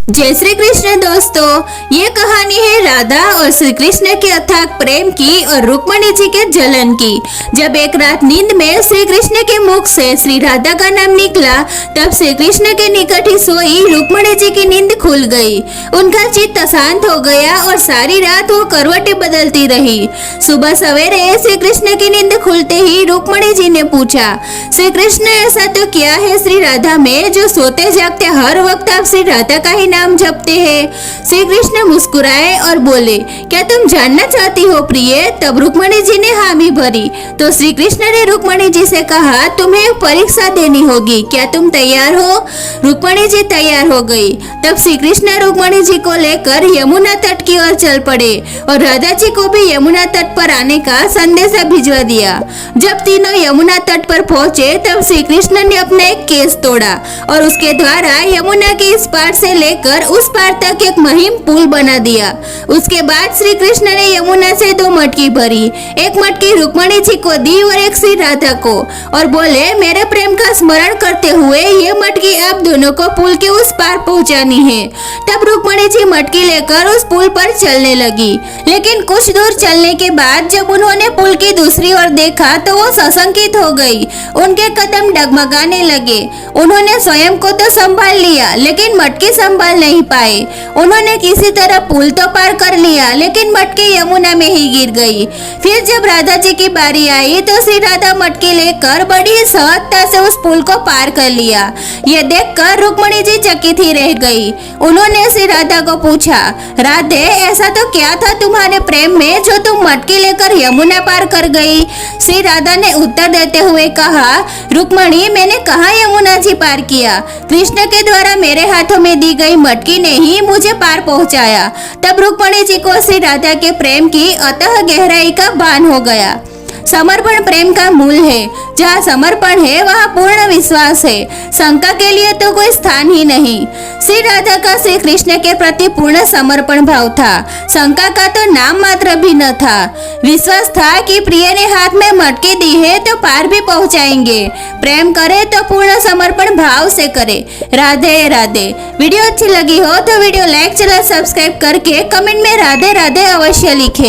जय श्री कृष्ण दोस्तों, ये कहानी है राधा और श्री कृष्ण के अथाक प्रेम की और रुक्मणी जी के जलन की। जब एक रात नींद में श्री कृष्ण के मुख से श्री राधा का नाम निकला, तब श्री कृष्ण के निकट ही सोई रुक्मणी जी की नींद खुल गई। उनका चित्त शांत हो गया और सारी रात वो करवटें बदलती रही। सुबह सवेरे श्री कृष्ण की नींद खुलते ही रुक्मणी जी ने पूछा, श्री कृष्ण ऐसा तो क्या है श्री राधा में जो सोते जागते हर वक्त आप श्री राधा का ही नाम जपते हैं। श्री कृष्ण मुस्कुराए और बोले, क्या तुम जानना चाहती हो प्रिय? तब रुक्मणी जी ने हामी भरी। तो श्री कृष्ण ने रुक्मणी जी से कहा, तुम्हें एक परीक्षा देनी होगी, क्या तुम तैयार हो? रुक्मणी जी तैयार हो गई। तब श्री कृष्ण रुक्मणी जी को लेकर यमुना तट की ओर चल पड़े और राधा जी को भी यमुना तट पर आने का संदेशा भिजवा दिया। जब तीनों यमुना तट पर पहुंचे, तब श्री कृष्ण ने अपना एक केस तोड़ा और उसके द्वारा यमुना के इस पार से लेकर उस पार तक एक महिम पुल बना दिया। उसके बाद श्री कृष्ण ने यमुना से 2 मटकी भरी, एक मटकी रुक्मणी जी को दी और एक श्री राधा को, और बोले, मेरे प्रेम का स्मरण करते हुए ये मटकी आप दोनों को पुल के उस पार पहुंचानी है। तब रुक्मणी जी मटकी लेकर उस पुल पर चलने लगी, लेकिन कुछ दूर चलने के बाद जब उन्होंने पुल की दूसरी ओर देखा तो वो सशंकित हो गई। उनके कदम डगमगाने लगे। उन्होंने स्वयं को तो संभाल लिया, लेकिन मटकी संभाल नहीं पाए। उन्होंने किसी तरह पुल तो पार कर लिया, लेकिन मटकी यमुना में ही गिर गई। फिर जब राधा जी की बारी आई तो श्री राधा मटकी लेकर बड़ी सहजता से उस पुल को पार कर लिया। ये देखकर रुक्मणी जी चकित ही रह गई। उन्होंने श्री राधा को पूछा, राधे, ऐसा तो क्या था तुम्हारे प्रेम में जो तुम मटकी लेकर यमुना पार कर गई? श्री राधा ने उत्तर देते हुए कहा, रुक्मणी, मैंने कहाँ यमुना जी पार किया? कृष्ण के द्वारा मेरे हाथों में दी गई मटकी ने ही मुझे पार पहुंचाया। तब रुक्मणी जी को श्री राधा के प्रेम की अतः गहराई का भान हो गया। समर्पण प्रेम का मूल है। जहाँ समर्पण है वहाँ पूर्ण विश्वास है। शंका के लिए तो कोई स्थान ही नहीं। श्री राधा का श्री कृष्ण के प्रति पूर्ण समर्पण भाव था। शंका का तो नाम मात्र भी न था। विश्वास था कि प्रिय ने हाथ में मटकी दी है तो पार भी पहुँचाएंगे। प्रेम करे तो पूर्ण समर्पण भाव से करे। राधे राधे। वीडियो अच्छी लगी हो तो वीडियो लाइक, चैनल सब्सक्राइब करके कमेंट में राधे राधे अवश्य लिखे।